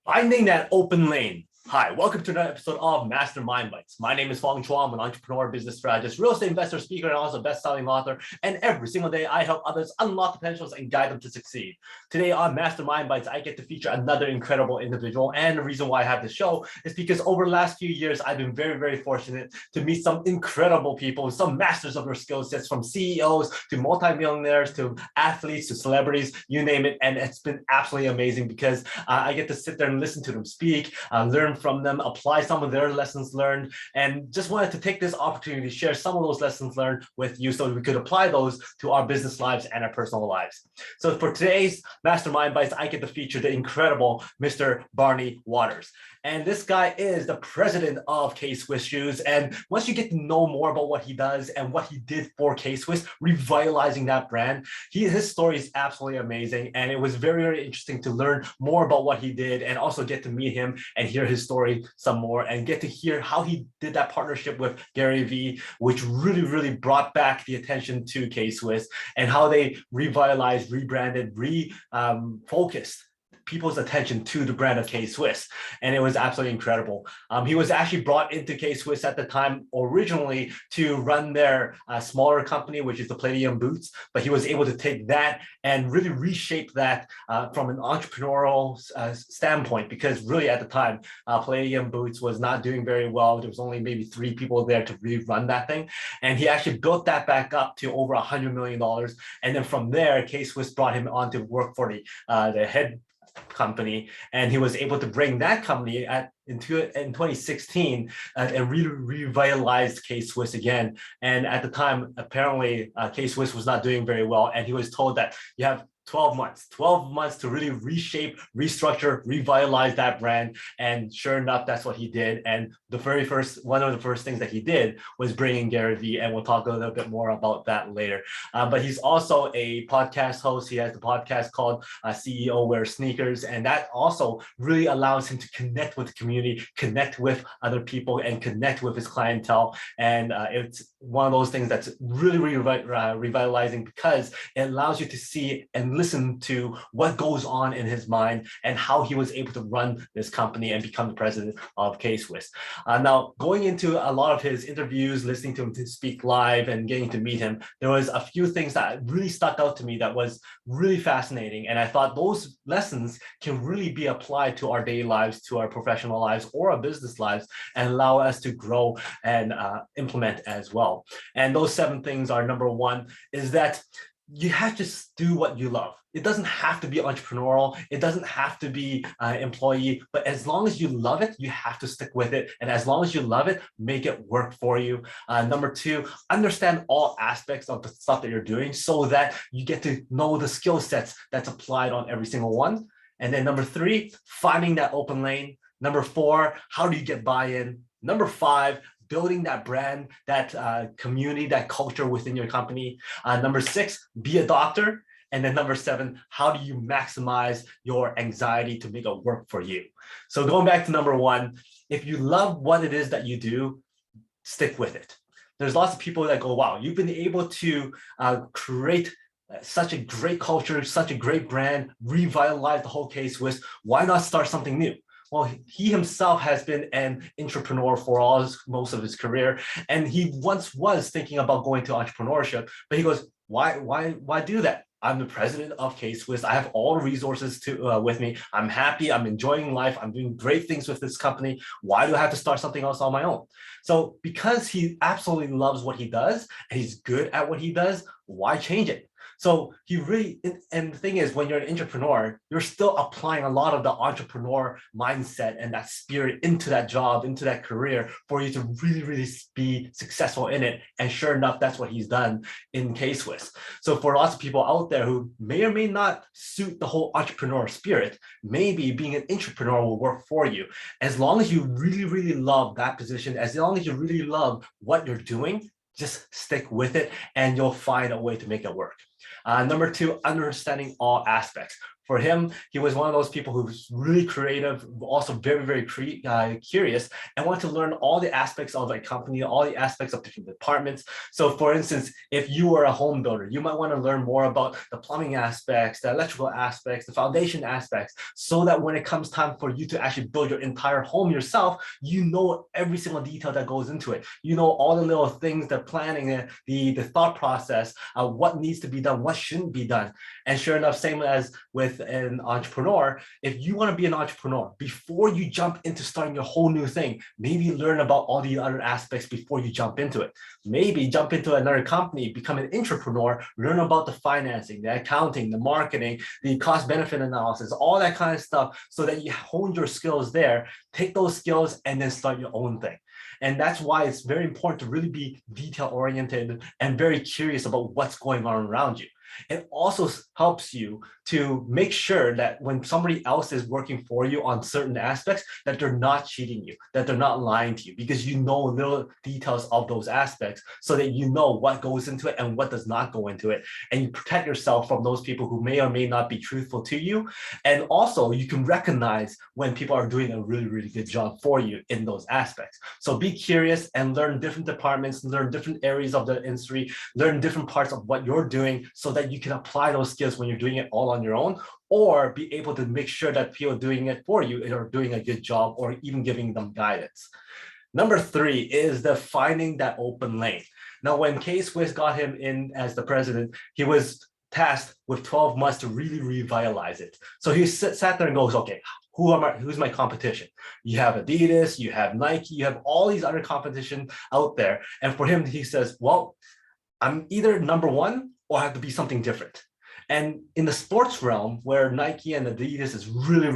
Finding that open lane. Hi, welcome to another episode of MasterMindBites. My name is Fong. I'm an entrepreneur, business strategist, real estate investor, speaker, and also best-selling author. And every single day, I help others unlock potentials and guide them to succeed. Today on MasterMindBites, I get to feature another incredible individual. And the reason why I have this show is because over the last few years, I've been very, very fortunate to meet some incredible people, some masters of their skill sets, from CEOs to multimillionaires to athletes to celebrities, you name it. And it's been absolutely amazing because I get to sit there and listen to them speak, learn from them, apply some of their lessons learned, and just wanted to take this opportunity to share some of those lessons learned with you so we could apply those to our business lives and our personal lives. So for today's Mastermind Bites, I get to feature the incredible Mr. BARNEY WATERS. And this guy is the president of K-Swiss Shoes. And once you get to know more about what he does and what he did for K-Swiss, revitalizing that brand, his story is absolutely amazing. And it was very, very interesting to learn more about what he did and also get to meet him and hear his story some more and get to hear how he did that partnership with Gary Vee, which really, really brought back the attention to K-Swiss and how they revitalized, rebranded, refocused people's attention to the brand of K-Swiss. And it was absolutely incredible. He was actually brought into K-Swiss at the time originally to run their smaller company, which is the Palladium Boots, but he was able to take that and really reshape that from an entrepreneurial standpoint, because really at the time, Palladium Boots was not doing very well. There was only maybe 3 people there to really run that thing. And he actually built that back up to over $100 million. And then from there, K-Swiss brought him on to work for the head company, and he was able to bring that company in 2016 and really revitalized K-Swiss again. And at the time, apparently K-Swiss was not doing very well, and he was told that you have 12 months to really reshape, restructure, revitalize that brand. And sure enough, that's what he did. And one of the first things that he did was bringing Gary Vee, and we'll talk a little bit more about that later. But he's also a podcast host. He has the podcast called CEO Wears Sneakers, and that also really allows him to connect with the community, connect with other people, and connect with his clientele. And it's one of those things that's really, really revitalizing, because it allows you to see and listen to what goes on in his mind and how he was able to run this company and become the president of K-Swiss. Now, going into a lot of his interviews, listening to him to speak live and getting to meet him, there was a few things that really stuck out to me that was really fascinating. And I thought those lessons can really be applied to our daily lives, to our professional lives, or our business lives, and allow us to grow and implement as well. And those 7 things are: number 1 is that you have to do what you love. It doesn't have to be entrepreneurial. It doesn't have to be employee, but as long as you love it, you have to stick with it. And as long as you love it, make it work for you. Number 2, understand all aspects of the stuff that you're doing so that you get to know the skill sets that's applied on every single one. And then number 3, finding that open lane. Number 4, how do you get buy-in? Number 5, building that brand, that community, that culture within your company. Number 6, be a doctor. And then number 7, how do you maximize your anxiety to make it work for you? So going back to number 1, if you love what it is that you do, stick with it. There's lots of people that go, wow, you've been able to create such a great culture, such a great brand, revitalize the whole K-Swiss. Why not start something new? Well, he himself has been an entrepreneur for most of his career, and he once was thinking about going to entrepreneurship, but he goes, why do that? I'm the president of K-Swiss. I have all the resources with me. I'm happy. I'm enjoying life. I'm doing great things with this company. Why do I have to start something else on my own? So because he absolutely loves what he does and he's good at what he does, why change it? So he really, and the thing is, when you're an entrepreneur, you're still applying a lot of the entrepreneur mindset and that spirit into that job, into that career, for you to really, really be successful in it. And sure enough, that's what he's done in K-Swiss. So for lots of people out there who may or may not suit the whole entrepreneur spirit, maybe being an entrepreneur will work for you. As long as you really, really love that position, as long as you really love what you're doing, just stick with it and you'll find a way to make it work. Number 2, understanding all aspects. For him, he was one of those people who was really creative, also very, very curious, and wanted to learn all the aspects of a company, all the aspects of different departments. So for instance, if you were a home builder, you might want to learn more about the plumbing aspects, the electrical aspects, the foundation aspects, so that when it comes time for you to actually build your entire home yourself, you know every single detail that goes into it. You know all the little things, the planning, the thought process, what needs to be done, what shouldn't be done. And sure enough, same as with an entrepreneur, if you want to be an entrepreneur, before you jump into starting your whole new thing, maybe learn about all the other aspects before you jump into it. Maybe jump into another company, become an intrapreneur, learn about the financing, the accounting, the marketing, the cost benefit analysis, all that kind of stuff, so that you hone your skills there, take those skills and then start your own thing. And that's why it's very important to really be detail oriented and very curious about what's going on around you. It also helps you to make sure that when somebody else is working for you on certain aspects, that they're not cheating you, that they're not lying to you, because you know little details of those aspects, so that you know what goes into it and what does not go into it. And you protect yourself from those people who may or may not be truthful to you. And also you can recognize when people are doing a really, really good job for you in those aspects. So be curious and learn different departments, learn different areas of the industry, learn different parts of what you're doing, so that you can apply those skills when you're doing it all on your own, or be able to make sure that people doing it for you are doing a good job, or even giving them guidance. Number 3 is the finding that open lane. Now, when K-Swiss got him in as the president, he was tasked with 12 months to really revitalize it. So he sat there and goes, okay, who's my competition? You have Adidas, you have Nike, you have all these other competition out there. And for him, he says, well, I'm either number 1 or have to be something different. And in the sports realm, where Nike and Adidas is really,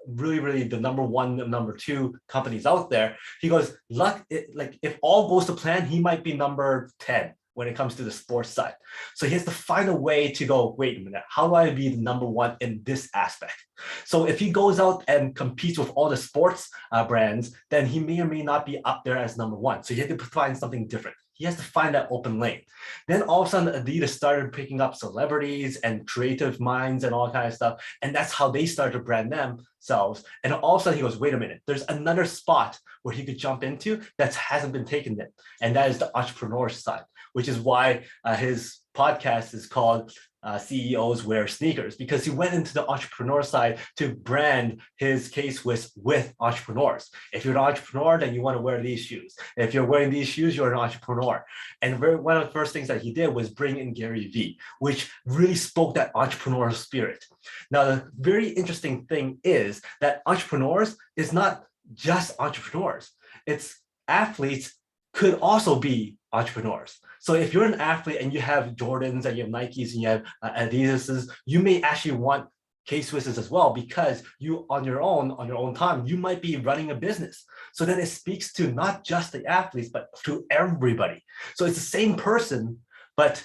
really the number 1, number 2 companies out there, he goes, like if all goes to plan, he might be number 10 when it comes to the sports side. So he has to find a way to go, wait a minute, how do I be the number 1 in this aspect? So if he goes out and competes with all the sports brands, then he may or may not be up there as number 1. So you have to find something different. He has to find that open lane. Then all of a sudden, Adidas started picking up celebrities and creative minds and all kinds of stuff. And that's how they started to brand themselves. And all of a sudden he goes, wait a minute, there's another spot where he could jump into that hasn't been taken yet. And that is the entrepreneur side, which is why his podcast is called CEOs Wear Sneakers, because he went into the entrepreneur side to brand his K-Swiss with entrepreneurs. If you're an entrepreneur, then you want to wear these shoes. If you're wearing these shoes, you're an entrepreneur. And one of the first things that he did was bring in Gary Vee, which really spoke that entrepreneurial spirit. Now, the very interesting thing is that entrepreneurs is not just entrepreneurs. It's athletes could also be entrepreneurs. So if you're an athlete and you have Jordans and you have Nikes and you have Adidas's, you may actually want K-Swisses as well, because you on your own time, you might be running a business. So then it speaks to not just the athletes, but to everybody. So it's the same person, but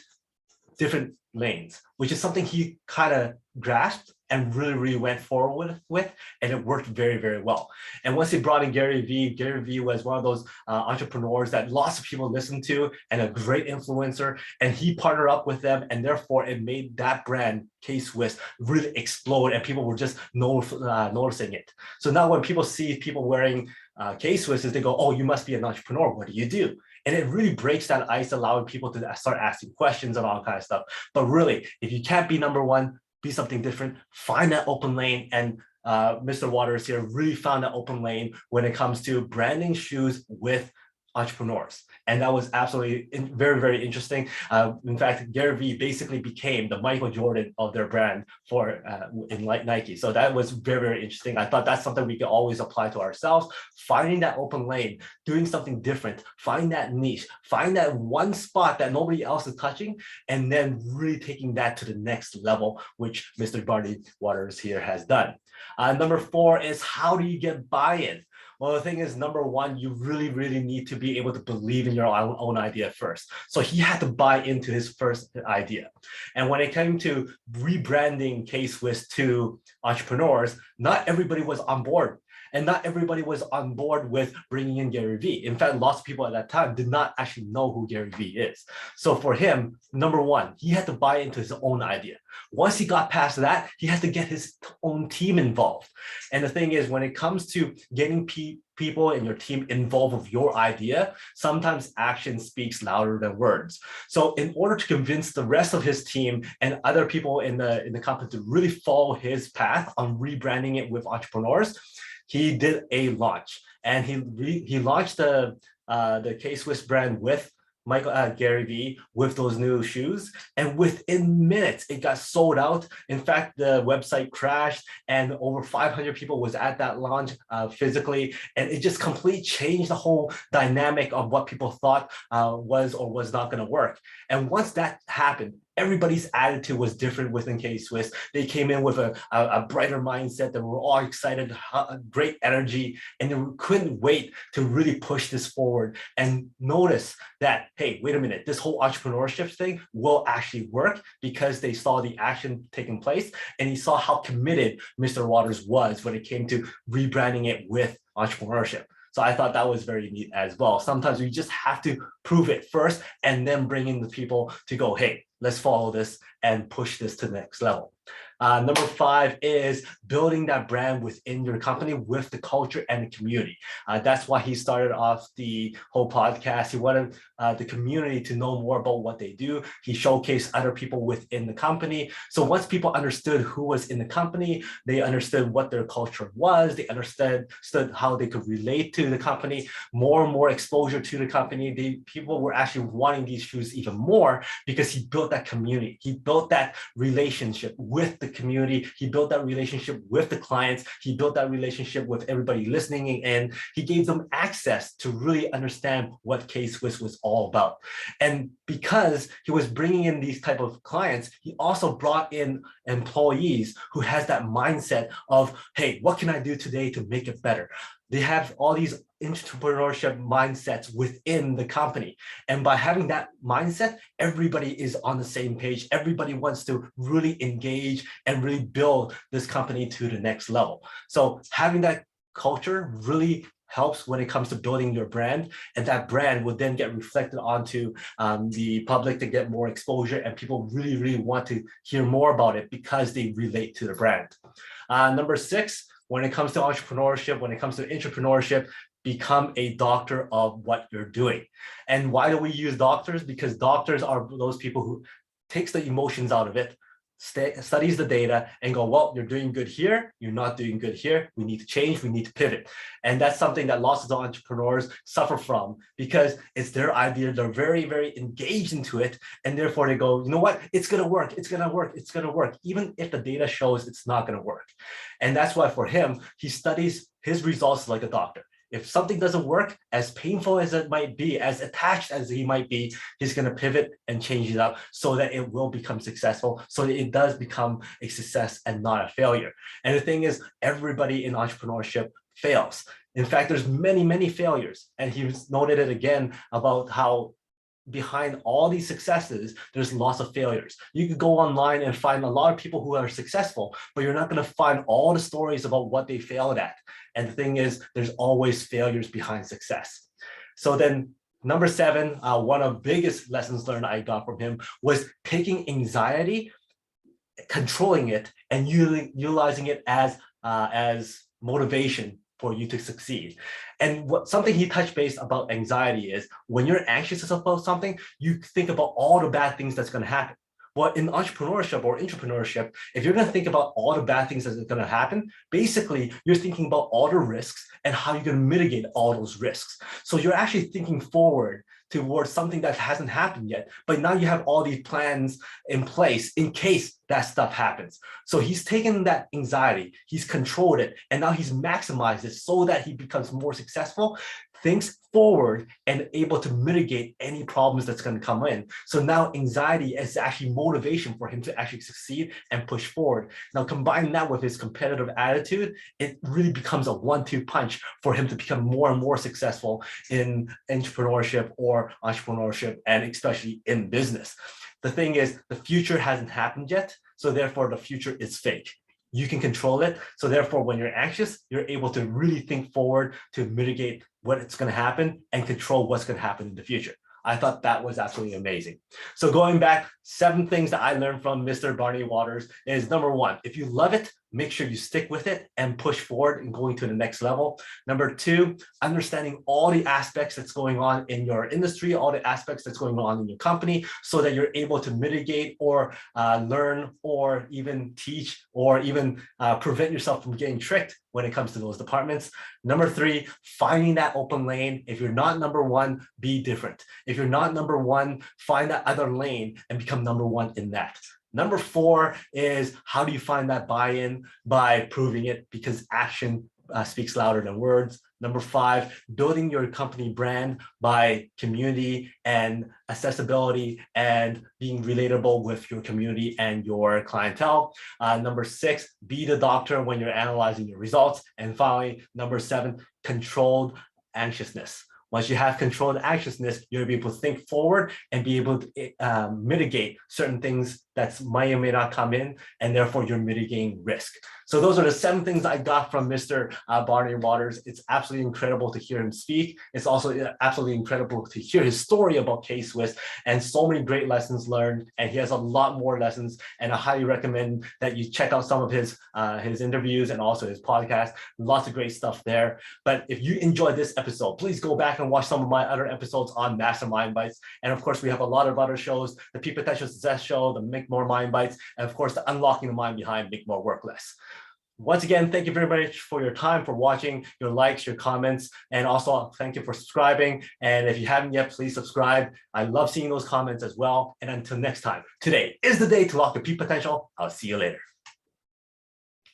different lanes, which is something he kind of grasped and really, really went forward with, and it worked very, very well. And once he brought in Gary Vee was one of those entrepreneurs that lots of people listen to and a great influencer, and he partnered up with them, and therefore it made that brand, K-Swiss, really explode, and people were just noticing it. So now when people see people wearing K-Swisses, they go, oh, you must be an entrepreneur, what do you do? And it really breaks that ice, allowing people to start asking questions and all kinds of stuff. But really, if you can't be number 1, be something different, find that open lane. And Mr. Waters here really found that open lane when it comes to branding shoes with entrepreneurs. And that was absolutely very, very interesting. In fact, Gary Vee basically became the Michael Jordan of their brand for in Nike. So that was very, very interesting. I thought that's something we can always apply to ourselves, finding that open lane, doing something different, find that niche, find that one spot that nobody else is touching, and then really taking that to the next level, which Mr. Barney Waters here has done. Number 4 is, how do you get buy-in? Well, the thing is, number 1, you really, really need to be able to believe in your own idea first. So he had to buy into his first idea. And when it came to rebranding K-Swiss to entrepreneurs, not everybody was on board. And not everybody was on board with bringing in Gary Vee. In fact, lots of people at that time did not actually know who Gary Vee is. So for him, number one, he had to buy into his own idea. Once he got past that, he had to get his own team involved. And the thing is, when it comes to getting people in your team involved with your idea, sometimes action speaks louder than words. So in order to convince the rest of his team and other people in the company to really follow his path on rebranding it with entrepreneurs, he did a launch, and he launched the K-Swiss brand with Gary Vee with those new shoes, and within minutes it got sold out. In fact, the website crashed, and over 500 people was at that launch physically, and it just completely changed the whole dynamic of what people thought was or was not going to work. And once that happened, everybody's attitude was different within K-Swiss. They came in with a brighter mindset. They were all excited, great energy, and they couldn't wait to really push this forward and notice that, hey, wait a minute, this whole entrepreneurship thing will actually work, because they saw the action taking place, and he saw how committed Mr. Waters was when it came to rebranding it with entrepreneurship. So I thought that was very neat as well. Sometimes we just have to prove it first and then bring in the people to go, hey, let's follow this and push this to the next level. Number 5 is building that brand within your company with the culture and the community. That's why he started off the whole podcast. He wanted the community to know more about what they do. He showcased other people within the company. So once people understood who was in the company, they understood what their culture was. They understood how they could relate to the company. More and more exposure to the company. People were actually wanting these shoes even more because he built that community. He built that relationship with the community. He built that relationship with the clients. He built that relationship with everybody listening in. He gave them access to really understand what K-Swiss was all about. And because he was bringing in these type of clients, he also brought in employees who has that mindset of, hey, what can I do today to make it better? They have all these entrepreneurship mindsets within the company. And by having that mindset, everybody is on the same page. Everybody wants to really engage and really build this company to the next level. So having that culture really helps when it comes to building your brand, and that brand will then get reflected onto the public to get more exposure, and people really, really want to hear more about it because they relate to the brand. Number 6, when it comes to entrepreneurship, when it comes to intrapreneurship, become a doctor of what you're doing. And why do we use doctors? Because doctors are those people who takes the emotions out of it, studies the data, and go, well, you're doing good here, you're not doing good here, we need to change, we need to pivot. And that's something that lots of entrepreneurs suffer from, because it's their idea, they're very, very engaged into it, and therefore they go, you know what, it's gonna work, it's gonna work, it's gonna work, even if the data shows it's not gonna work. And that's why for him, he studies his results like a doctor. If something doesn't work, as painful as it might be, as attached as he might be, he's going to pivot and change it up so that it will become successful, so that it does become a success and not a failure. And the thing is, everybody in entrepreneurship fails. In fact, there's many, many failures. And he's noted it again about how behind all these successes, there's lots of failures. You could go online and find a lot of people who are successful, but you're not going to find all the stories about what they failed at. And the thing is, there's always failures behind success. So then number 7, one of the biggest lessons learned I got from him was taking anxiety, controlling it, and utilizing it as motivation for you to succeed. And something he touched base about anxiety is, when you're anxious about something, you think about all the bad things that's going to happen. Well, in entrepreneurship or intrapreneurship, if you're going to think about all the bad things that are going to happen, basically you're thinking about all the risks and how you're going to mitigate all those risks. So you're actually thinking forward towards something that hasn't happened yet, but now you have all these plans in place in case that stuff happens. So he's taken that anxiety, he's controlled it, and now he's maximized it so that he becomes more successful, thinks forward, and able to mitigate any problems that's going to come in. So now anxiety is actually motivation for him to actually succeed and push forward. Now combine that with his competitive attitude, it really becomes a 1-2 punch for him to become more and more successful in entrepreneurship or entrepreneurship, and especially in business. The thing is, the future hasn't happened yet, so therefore the future is fake. you can control it. So therefore, when you're anxious, you're able to really think forward to mitigate what's going to happen and control what's going to happen in the future. I thought that was absolutely amazing. So going back, 7 things that I learned from Mr. Barney Waters is number 1, if you love it, make sure you stick with it and push forward and going to the next level. Number 2, understanding all the aspects that's going on in your industry, all the aspects that's going on in your company, so that you're able to mitigate or learn or even teach or even prevent yourself from getting tricked when it comes to those departments. Number 3, finding that open lane. If you're not number 1, be different. If you're not number 1, find that other lane and become number 1 in that. Number 4 is, how do you find that buy-in? By proving it, because action speaks louder than words. Number 5, building your company brand by community and accessibility and being relatable with your community and your clientele. Number 6, be the doctor when you're analyzing your results. And finally, number 7, controlled anxiousness. Once you have controlled anxiousness, you'll be able to think forward and be able to mitigate certain things that might or may not come in, and therefore you're mitigating risk. So those are the 7 things I got from Mr. Barney Waters. It's absolutely incredible to hear him speak. It's also absolutely incredible to hear his story about K-Swiss and so many great lessons learned. And he has a lot more lessons, and I highly recommend that you check out some of his interviews and also his podcast. Lots of great stuff there. But if you enjoyed this episode, please go back and watch some of my other episodes on Mastermind Bites. And of course, we have a lot of other shows, the Peak Potential Success Show, the Make More Mind Bites, and of course, the Unlocking the Mind Behind Make More Work Less. Once again, thank you very much for your time, for watching, your likes, your comments, and also thank you for subscribing. And if you haven't yet, please subscribe. I love seeing those comments as well. And until next time, today is the day to lock your peak potential. I'll see you later.